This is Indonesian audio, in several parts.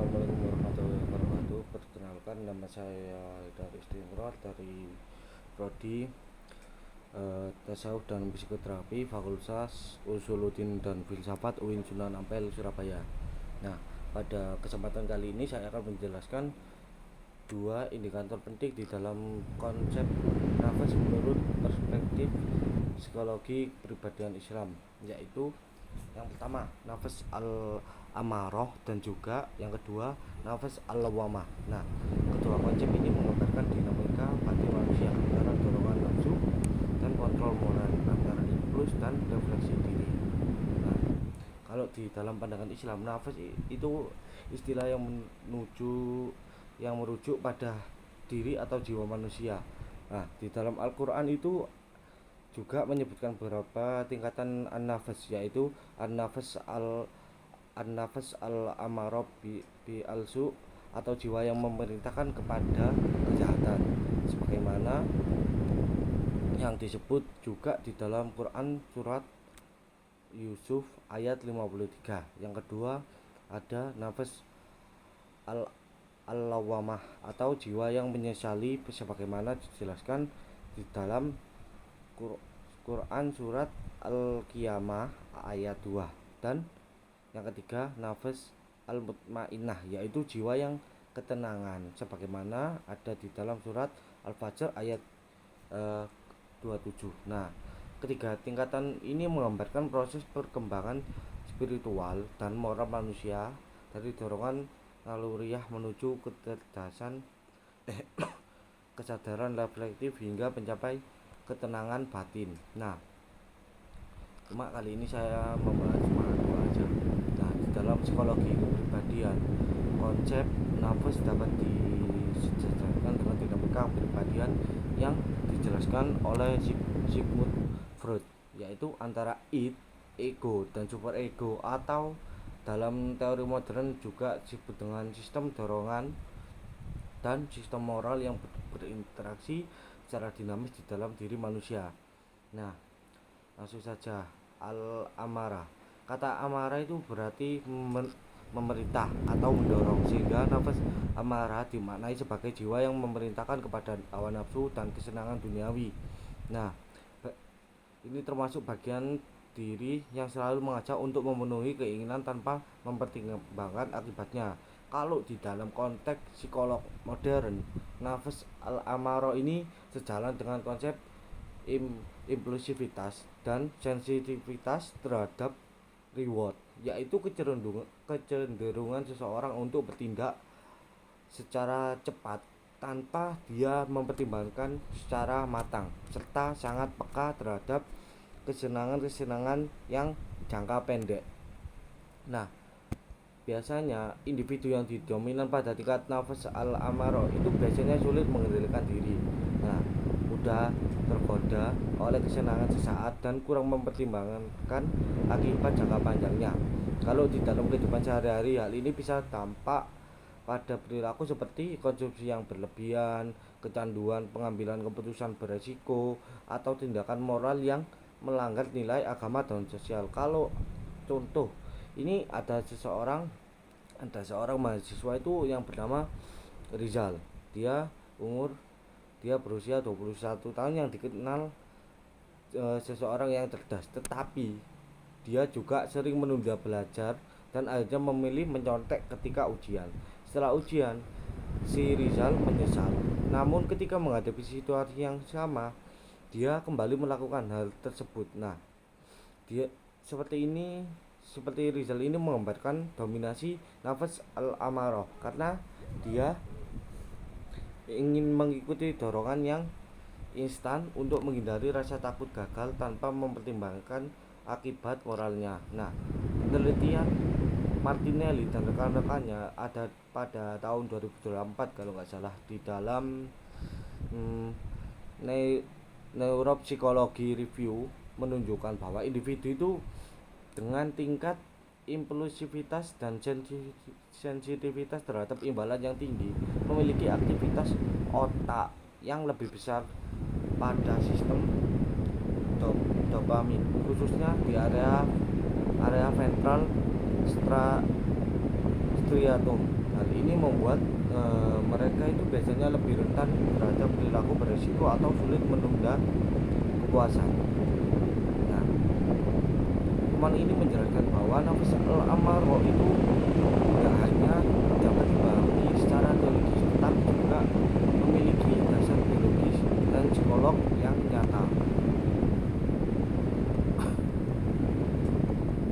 Assalamualaikum warahmatullahi wabarakatuh. Perkenalkan, nama saya dari Istimror dari Prodi Tasawuf dan Psikoterapi Fakultas Usuluddin dan Filsafat UIN Sunan Ampel, Surabaya. Nah, pada kesempatan kali ini saya akan menjelaskan dua indikator penting di dalam konsep nafas menurut perspektif psikologi kepribadian Islam, yaitu yang pertama nafas al-amarah dan juga yang kedua nafas al-lawamah. Nah, kedua konsep ini menggambarkan dinamika batin manusia antara dorongan nafsu dan kontrol moral, antara impuls dan refleksi diri. Nah, kalau di dalam pandangan Islam, nafas itu istilah yang merujuk pada diri atau jiwa manusia. Nah, di dalam Al-Qur'an itu juga menyebutkan beberapa tingkatan an-nafas, yaitu an-nafas al-amarah bi al-su atau jiwa yang memerintahkan kepada kejahatan, sebagaimana yang disebut juga di dalam Quran surat Yusuf ayat 53. Yang kedua ada nafas al-lawamah atau jiwa yang menyesali, sebagaimana dijelaskan di dalam Quran surat Al-Qiyamah ayat 2. Dan yang ketiga nafas al-mutmainnah, yaitu jiwa yang ketenangan, sebagaimana ada di dalam surat Al-Fajr ayat 27. Nah, ketiga tingkatan ini menggambarkan proses perkembangan spiritual dan moral manusia dari dorongan naluriah menuju kecerdasan kesadaran reflektif hingga mencapai ketenangan batin. Nah, cuma kali ini saya membahas cuma dua aja. Nah, di dalam psikologi kepribadian, konsep nafas dapat disejajarkan dengan dinamika kepribadian yang dijelaskan oleh Sigmund Freud, yaitu antara id, ego, dan super ego, atau dalam teori modern juga disebut dengan sistem dorongan dan sistem moral yang berinteraksi secara dinamis di dalam diri manusia. Nah, langsung saja al-amarah. Kata amarah itu berarti memerintah atau mendorong, sehingga nafas amarah dimaknai sebagai jiwa yang memerintahkan kepada hawa nafsu dan kesenangan duniawi. Nah, ini termasuk bagian diri yang selalu mengajak untuk memenuhi keinginan tanpa mempertimbangkan akibatnya. Kalau di dalam konteks psikolog modern, nafas al-amarah ini sejalan dengan konsep impulsivitas dan sensitivitas terhadap reward, yaitu kecenderungan seseorang untuk bertindak secara cepat tanpa dia mempertimbangkan secara matang, serta sangat peka terhadap kesenangan-kesenangan yang jangka pendek. Nah, biasanya individu yang didominan pada tingkat nafas al-amarah itu biasanya sulit mengendalikan diri. Nah, mudah tergoda oleh kesenangan sesaat dan kurang mempertimbangkan akibat jangka panjangnya. Kalau di dalam kehidupan sehari-hari, hal ini bisa tampak pada perilaku seperti konsumsi yang berlebihan, kecanduan pengambilan keputusan beresiko, atau tindakan moral yang melanggar nilai agama dan sosial. Kalau contoh, ini ada seorang mahasiswa itu yang bernama Rizal. Dia berusia 21 tahun, yang dikenal seseorang yang cerdas, tetapi dia juga sering menunda belajar dan akhirnya memilih mencontek ketika ujian. Setelah ujian, si Rizal menyesal. Namun ketika menghadapi situasi yang sama, dia kembali melakukan hal tersebut. Nah, dia seperti Rizal ini menggambarkan dominasi nafas al-amarah, karena dia ingin mengikuti dorongan yang instan untuk menghindari rasa takut gagal tanpa mempertimbangkan akibat moralnya. Nah, penelitian Martinelli dan rekan-rekannya ada pada tahun 2004 kalau nggak salah, di dalam Neuropsychology Review menunjukkan bahwa individu itu dengan tingkat impulsivitas dan sensitivitas terhadap imbalan yang tinggi memiliki aktivitas otak yang lebih besar pada sistem dopamin, khususnya di area ventral striatum. Hal ini membuat mereka itu biasanya lebih rentan terhadap perilaku beresiko atau sulit menunda kepuasan. Nah, hukuman ini menjelaskan bahwa nafas al-amarah itu tidak hanya dapat dipahami secara teoritis, tetapi juga memiliki dasar biologis dan psikolog yang nyata.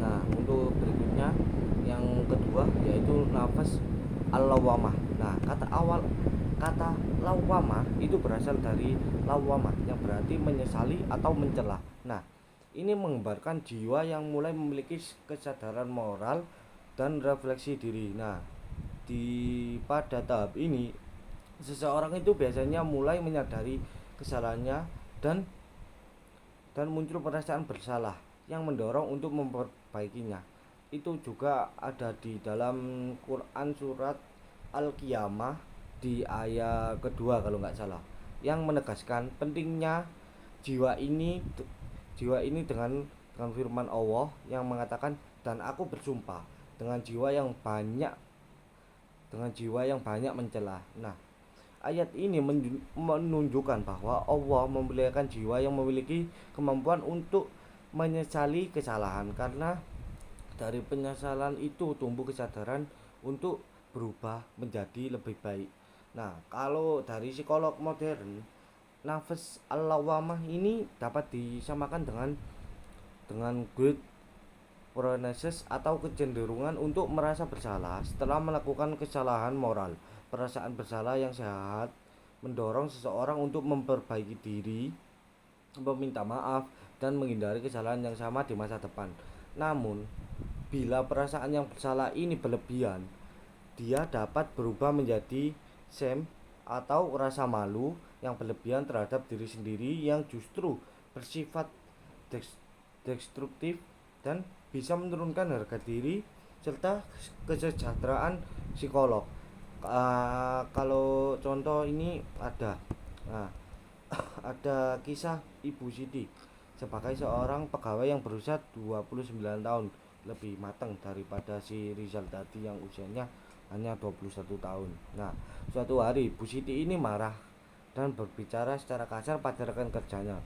Nah, untuk berikutnya yang kedua yaitu nafas al-lawamah. Nah, kata lawamah itu berasal dari lawamah yang berarti menyesali atau mencela. Nah, ini menggambarkan jiwa yang mulai memiliki kesadaran moral dan refleksi diri. Nah, pada tahap ini seseorang itu biasanya mulai menyadari kesalahannya dan muncul perasaan bersalah yang mendorong untuk memperbaikinya. Itu juga ada di dalam Quran surat Al-Qiyamah di ayat kedua kalau nggak salah, yang menegaskan pentingnya jiwa ini dengan firman Allah yang mengatakan, dan aku bersumpah dengan jiwa yang banyak mencela. Nah, ayat ini menunjukkan bahwa Allah memuliakan jiwa yang memiliki kemampuan untuk menyesali kesalahan, karena dari penyesalan itu tumbuh kesadaran untuk berubah menjadi lebih baik. Nah, kalau dari psikolog modern, nafas al-lawamah ini dapat disamakan dengan guilt paralysis atau kecenderungan untuk merasa bersalah setelah melakukan kesalahan moral. Perasaan bersalah yang sehat mendorong seseorang untuk memperbaiki diri, meminta maaf, dan menghindari kesalahan yang sama di masa depan. Namun, bila perasaan yang bersalah ini berlebihan, dia dapat berubah menjadi shame atau rasa malu yang berlebihan terhadap diri sendiri yang justru bersifat destruktif dan bisa menurunkan harga diri serta kesejahteraan psikolog. Kalau contoh ini ada, nah, ada kisah Ibu Siti sebagai seorang pegawai yang berusia 29 tahun, lebih matang daripada si Rizal tadi yang usianya hanya 21 tahun. Nah, suatu hari Bu Siti ini marah dan berbicara secara kasar pada rekan kerjanya.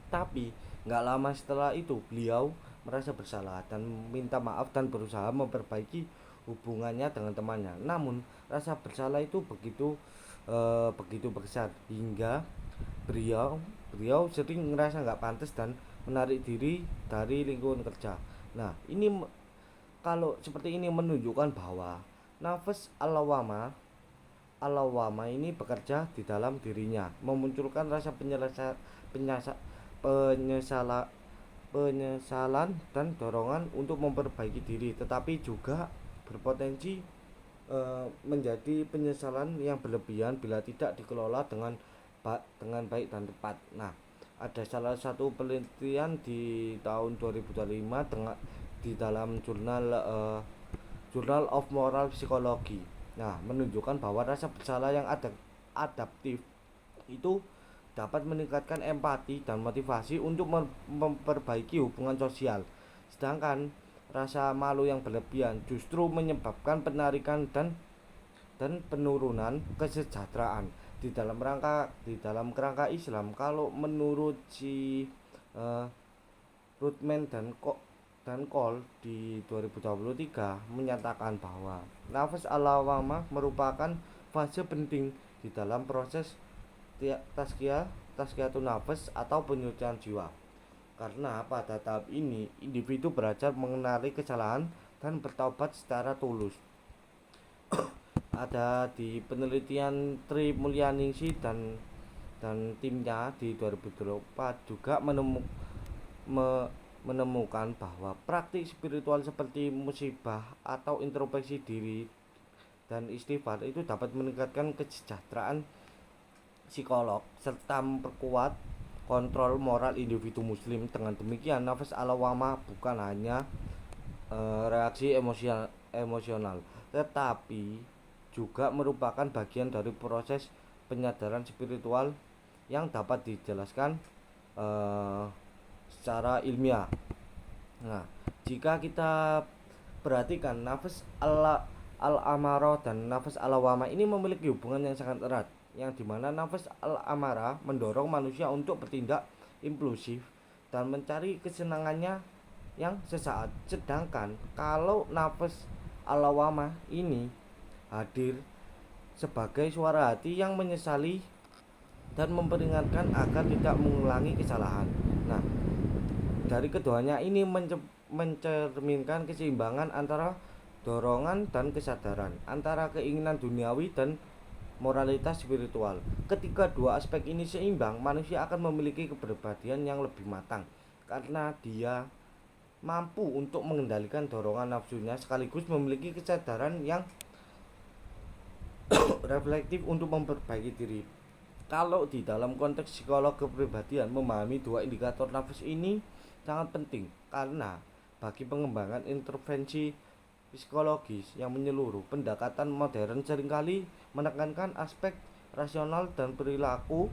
Tapi nggak lama setelah itu beliau merasa bersalah dan minta maaf dan berusaha memperbaiki hubungannya dengan temannya. Namun rasa bersalah itu begitu besar hingga beliau beliau sering ngerasa nggak pantas dan menarik diri dari lingkungan kerja. Nah, ini kalau seperti ini menunjukkan bahwa nafas alawama ini bekerja di dalam dirinya, memunculkan rasa penyesalan penyesalan dan dorongan untuk memperbaiki diri, tetapi juga berpotensi menjadi penyesalan yang berlebihan bila tidak dikelola dengan baik dan tepat. Nah, ada salah satu penelitian di tahun 2025 di dalam Journal of Moral Psychology. Nah, menunjukkan bahwa rasa bersalah yang adaptif itu dapat meningkatkan empati dan motivasi untuk memperbaiki hubungan sosial. Sedangkan rasa malu yang berlebihan justru menyebabkan penarikan dan penurunan kesejahteraan. Di dalam kerangka Islam, kalau menurut si Rutman dan Cole di 2023 menyatakan bahwa nafas al-lawamah merupakan fase penting di dalam proses tazkiyatun nafas atau penyucian jiwa, karena pada tahap ini individu belajar mengenali kesalahan dan bertaubat secara tulus. Ada di penelitian Tri Mulyaningsih dan timnya di 2024 juga menemukan bahwa praktik spiritual seperti musibah atau introspeksi diri dan istighfar itu dapat meningkatkan kesejahteraan psikolog serta memperkuat kontrol moral individu muslim. Dengan demikian, nafas alawamah bukan hanya reaksi emosional, tetapi juga merupakan bagian dari proses penyadaran spiritual yang dapat dijelaskan secara ilmiah. Nah, jika kita perhatikan nafas al-amarah dan nafas al-lawamah ini memiliki hubungan yang sangat erat, yang dimana nafas al-amarah mendorong manusia untuk bertindak impulsif dan mencari kesenangannya yang sesaat, sedangkan kalau nafas al-lawamah ini hadir sebagai suara hati yang menyesali dan memperingatkan agar tidak mengulangi kesalahan. Nah, dari keduanya ini mencerminkan keseimbangan antara dorongan dan kesadaran, antara keinginan duniawi dan moralitas spiritual. Ketika dua aspek ini seimbang, manusia akan memiliki kepribadian yang lebih matang karena dia mampu untuk mengendalikan dorongan nafsunya sekaligus memiliki kesadaran yang reflektif untuk memperbaiki diri. Kalau di dalam konteks psikolog kepribadian, memahami dua indikator nafas ini sangat penting karena bagi pengembangan intervensi psikologis yang menyeluruh, pendekatan modern seringkali menekankan aspek rasional dan perilaku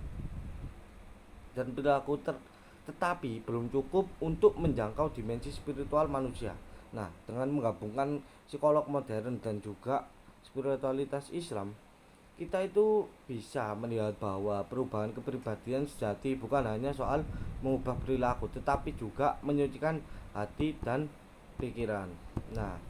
tetapi belum cukup untuk menjangkau dimensi spiritual manusia. Nah, dengan menggabungkan psikolog modern dan juga spiritualitas Islam, kita itu bisa melihat bahwa perubahan kepribadian sejati bukan hanya soal mengubah perilaku, tetapi juga menyucikan hati dan pikiran. Nah,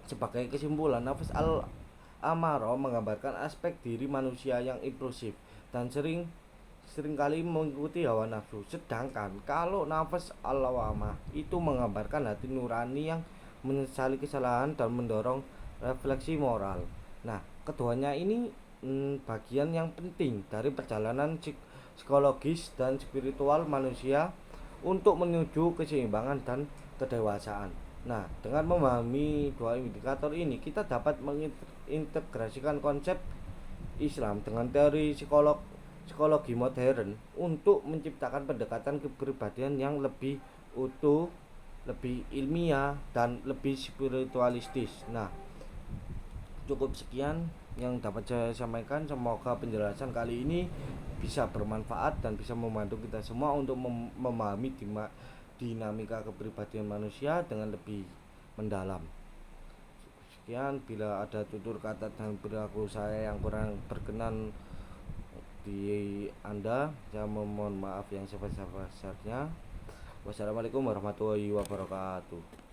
sebagai kesimpulan, nafas al-amarah menggambarkan aspek diri manusia yang impulsif dan seringkali mengikuti hawa nafsu. Sedangkan kalau nafas al-lawamah itu menggambarkan hati nurani yang menyesali kesalahan dan mendorong refleksi moral. Nah, keduanya ini bagian yang penting dari perjalanan psikologis dan spiritual manusia untuk menuju keseimbangan dan kedewasaan. Nah, dengan memahami dua indikator ini, kita dapat mengintegrasikan konsep Islam dengan teori psikologi modern untuk menciptakan pendekatan kepribadian yang lebih utuh, lebih ilmiah, dan lebih spiritualistis. Nah, cukup sekian yang dapat saya sampaikan. Semoga penjelasan kali ini bisa bermanfaat dan bisa membantu kita semua untuk memahami dinamika kepribadian manusia dengan lebih mendalam. Sekian, bila ada tutur kata dan perilaku saya yang kurang berkenan di Anda, saya memohon maaf yang sebesar-besarnya. Wassalamualaikum warahmatullahi wabarakatuh.